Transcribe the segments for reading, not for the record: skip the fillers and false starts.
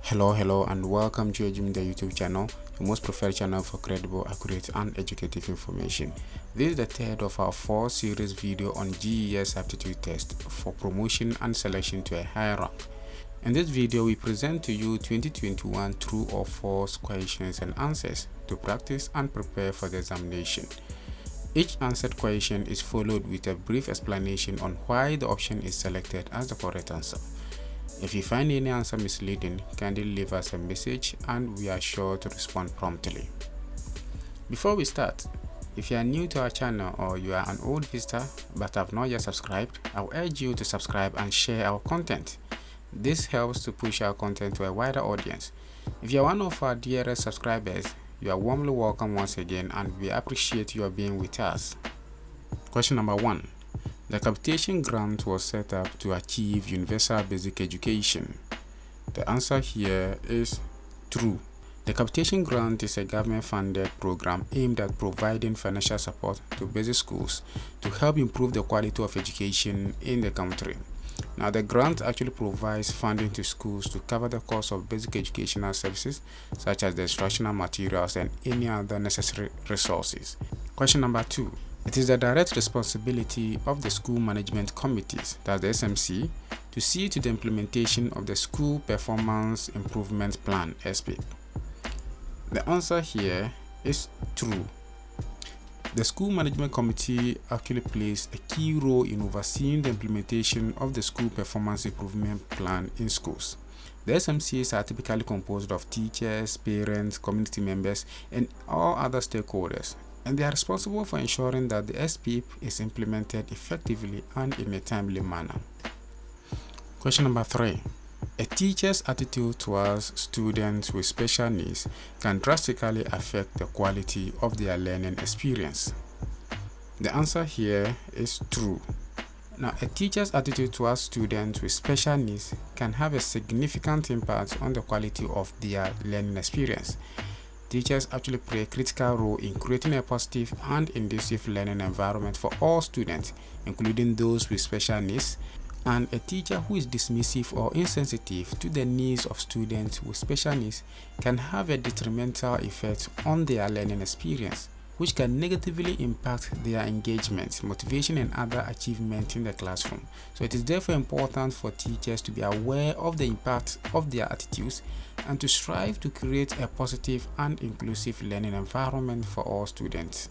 Hello and welcome to EduMedia YouTube channel, your most preferred channel for credible, accurate and educative information. This is the third of our 4-series video on GES aptitude test for promotion and selection to a higher rank. In this video, we present to you 2021 true or false questions and answers to practice and prepare for the examination. Each answered question is followed with a brief explanation on why the option is selected as the correct answer. If you find any answer misleading, kindly leave us a message and we are sure to respond promptly. Before we start, if you are new to our channel or you are an old visitor but have not yet subscribed, I will urge you to subscribe and share our content. This helps to push our content to a wider audience. If you are one of our dearest subscribers, you are warmly welcome once again and we appreciate your being with us. Question number 1. The capitation grant was set up to achieve universal basic education. The answer here is true. The capitation grant is a government-funded program aimed at providing financial support to basic schools to help improve the quality of education in the country. Now, the grant actually provides funding to schools to cover the cost of basic educational services such as the instructional materials and any other necessary resources. Question number 2. It is the direct responsibility of the school management committees, that's the SMC, to see to the implementation of the School Performance Improvement Plan (SPIP). The answer here is true. The school management committee actually plays a key role in overseeing the implementation of the School Performance Improvement Plan in schools. The SMCs are typically composed of teachers, parents, community members, and all other stakeholders, and they are responsible for ensuring that the SPIP is implemented effectively and in a timely manner. Question number 3. A teacher's attitude towards students with special needs can drastically affect the quality of their learning experience. The answer here is true. Now, a teacher's attitude towards students with special needs can have a significant impact on the quality of their learning experience. Teachers actually play a critical role in creating a positive and inclusive learning environment for all students, including those with special needs, and a teacher who is dismissive or insensitive to the needs of students with special needs can have a detrimental effect on their learning experience, which can negatively impact their engagement, motivation, and other achievements in the classroom. So it is therefore important for teachers to be aware of the impact of their attitudes and to strive to create a positive and inclusive learning environment for all students.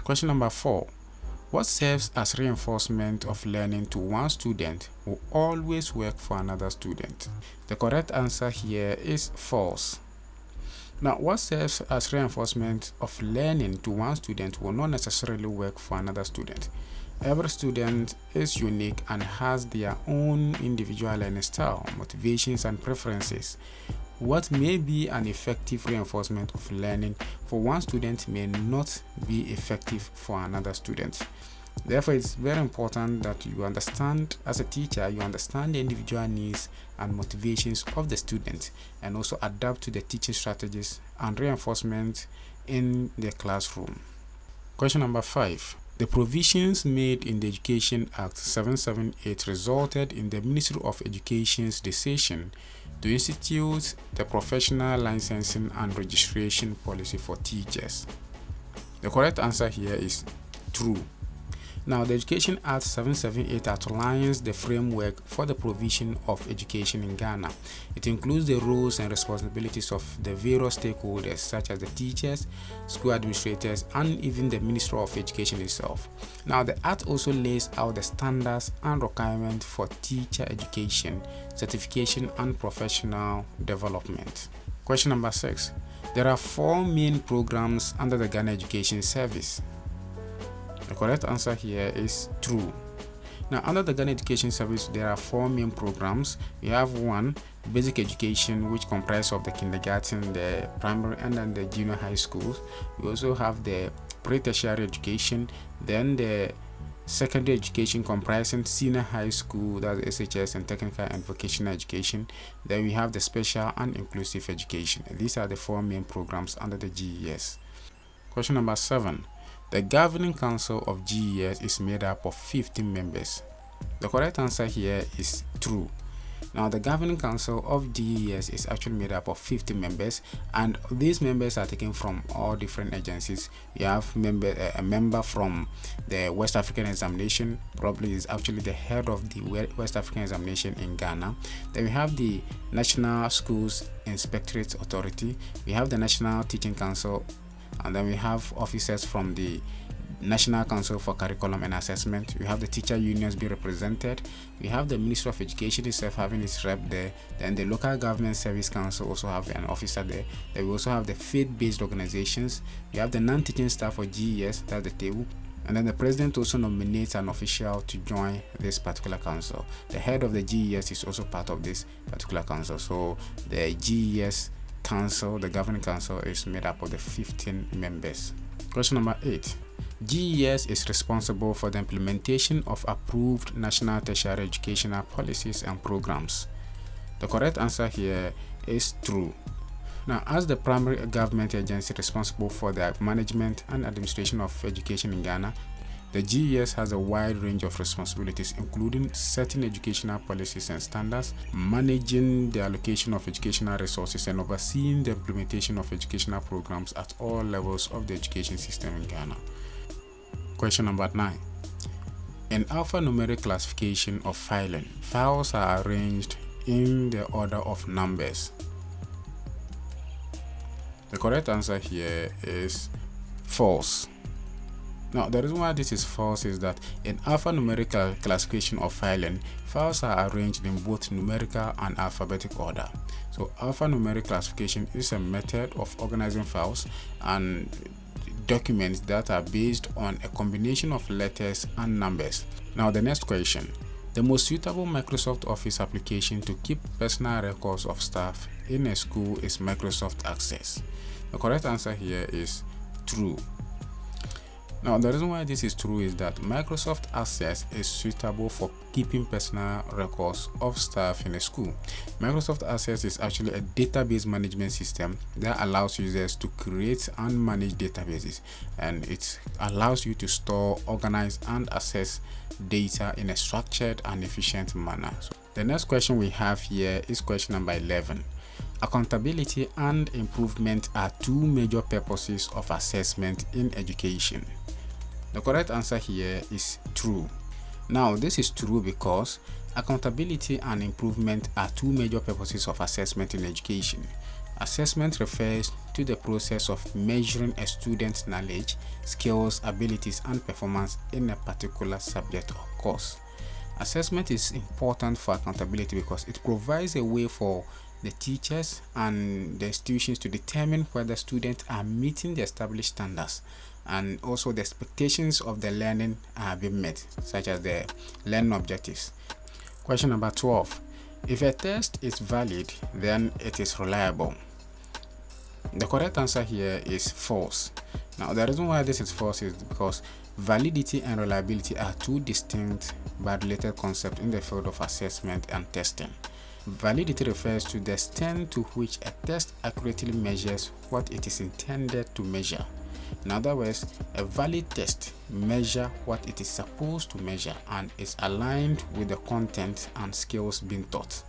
Question number 4. What serves as reinforcement of learning to one student will always work for another student? The correct answer here is false. Now, what serves as reinforcement of learning to one student will not necessarily work for another student. Every student is unique and has their own individual learning style, motivations, and preferences. What may be an effective reinforcement of learning for one student may not be effective for another student. Therefore, it's very important that you understand, as a teacher, you understand the individual needs and motivations of the student and also adapt to the teaching strategies and reinforcement in the classroom. Question number 5. The provisions made in the Education Act 778 resulted in the Ministry of Education's decision to institute the professional licensing and registration policy for teachers. The correct answer here is true. Now, the Education Act 778 outlines the framework for the provision of education in Ghana. It includes the roles and responsibilities of the various stakeholders such as the teachers, school administrators, and even the Ministry of Education itself. Now, the Act also lays out the standards and requirements for teacher education, certification, and professional development. Question number 6. There are 4 main programs under the Ghana Education Service. The correct answer here is true. Now, under the Ghana Education Service, there are 4 main programs. We have 1, basic education, which comprises of the kindergarten, the primary, and then the junior high schools. We also have the pre-tertiary education, then the secondary education comprising senior high school, that's SHS, and technical and vocational education. Then we have the special and inclusive education. These are the 4 main programs under the GES. Question number 7. The governing council of GES is made up of 15 members. The correct answer here is true. Now, the governing council of GES is actually made up of 50 members, and these members are taken from all different agencies. You have a member from the West African Examination, probably is actually the head of the West African Examination in Ghana. Then we have the National Schools Inspectorate Authority, we have the National Teaching Council, and then we have officers from the National Council for Curriculum and Assessment. We have the teacher unions be represented. We have the Ministry of Education itself having its rep there. Then the Local Government Service Council also have an officer there. Then we also have the faith-based organizations. We have the non-teaching staff for GES, that's the table. And then the president also nominates an official to join this particular council. The head of the GES is also part of this particular council. So the GES council, the governing council, is made up of the 15 members. Question number 8. GES is responsible for the implementation of approved national tertiary educational policies and programs. The correct answer here is true. Now, as the primary government agency responsible for the management and administration of education in Ghana, the GES has a wide range of responsibilities, including setting educational policies and standards, managing the allocation of educational resources, and overseeing the implementation of educational programs at all levels of the education system in Ghana. Question number 9. In alphanumeric classification of filing, files are arranged in the order of numbers. The correct answer here is false. Now, the reason why this is false is that in alphanumeric classification of filing, files are arranged in both numerical and alphabetic order. So, alphanumeric classification is a method of organizing files and documents that are based on a combination of letters and numbers. Now, the next question. The most suitable Microsoft Office application to keep personal records of staff in a school is Microsoft Access. The correct answer here is true. Now, the reason why this is true is that Microsoft Access is suitable for keeping personal records of staff in a school. Microsoft Access is actually a database management system that allows users to create and manage databases, and it allows you to store, organize, and access data in a structured and efficient manner. So the next question we have here is question number 11. Accountability and improvement are two major purposes of assessment in education. The correct answer here is true. Now, this is true because accountability and improvement are two major purposes of assessment in education. Assessment refers to the process of measuring a student's knowledge, skills, abilities, and performance in a particular subject or course. Assessment is important for accountability because it provides a way for the teachers and the institutions to determine whether students are meeting the established standards and also the expectations of the learning are being met, such as the learning objectives. Question number 12. If a test is valid, then it is reliable. The correct answer here is false. Now, the reason why this is false is because validity and reliability are two distinct but related concepts in the field of assessment and testing. Validity refers to the extent to which a test accurately measures what it is intended to measure. In other words, a valid test measures what it is supposed to measure and is aligned with the content and skills being taught.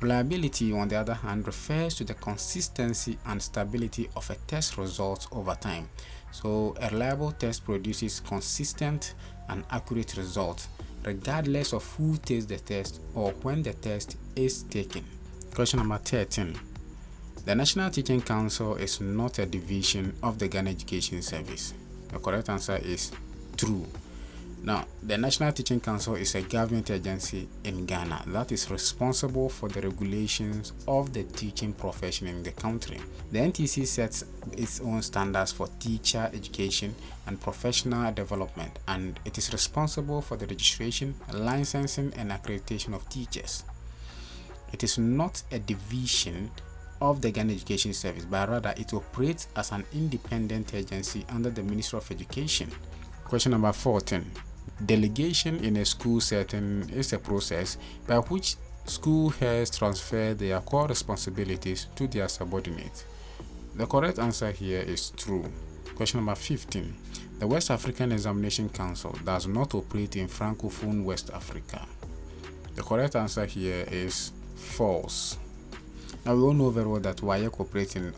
Reliability, on the other hand, refers to the consistency and stability of a test result over time. So, a reliable test produces consistent and accurate results regardless of who takes the test or when the test is taken. Question number 13. The National Teaching Council is not a division of the Ghana Education Service. The correct answer is true. Now, the National Teaching Council is a government agency in Ghana that is responsible for the regulations of the teaching profession in the country. The NTC sets its own standards for teacher education and professional development, and it is responsible for the registration, licensing, and accreditation of teachers. It is not a division of the Ghana Education Service, but rather it operates as an independent agency under the Ministry of Education. Question number 14. Delegation in a school setting is a process by which school heads transfer their core responsibilities to their subordinates. The correct answer here is true. Question number 15. The West African Examination Council does not operate in Francophone West Africa. The correct answer here is false. Now we all know very well that WAEC operates in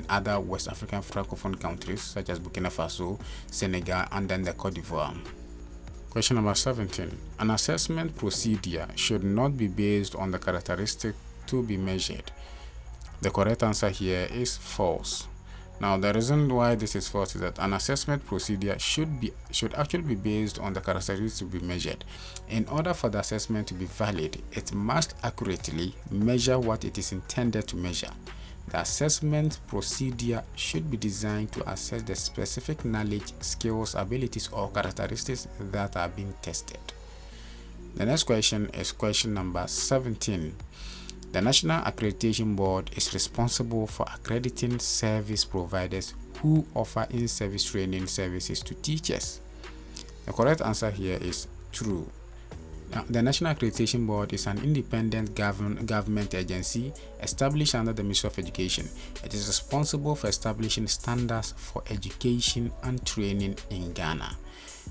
other West African francophone countries such as Burkina Faso, Senegal, and then the Cote d'Ivoire. Question number 17. An assessment procedure should not be based on the characteristic to be measured. The correct answer here is false. Now the reason why this is false is that an assessment procedure should actually be based on the characteristics to be measured. In order for the assessment to be valid, it must accurately measure what it is intended to measure. The assessment procedure should be designed to assess the specific knowledge, skills, abilities, or characteristics that are being tested. The next question is question number 17. The National Accreditation Board is responsible for accrediting service providers who offer in-service training services to teachers. The correct answer here is true. Now, the National Accreditation Board is an independent government agency established under the Ministry of Education. It is responsible for establishing standards for education and training in Ghana.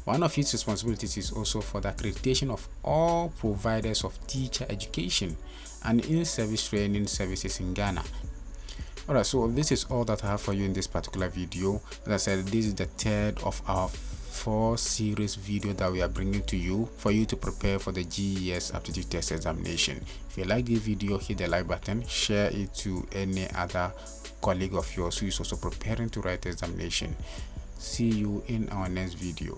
One of its responsibilities is also for the accreditation of all providers of teacher education and in-service training services in Ghana. Alright, so this is all that I have for you in this particular video. As I said, this is the third of our 4 series video that we are bringing to you for you to prepare for the GES aptitude test examination. If you like this video, hit the like button, share it to any other colleague of yours who is also preparing to write the examination. See you in our next video.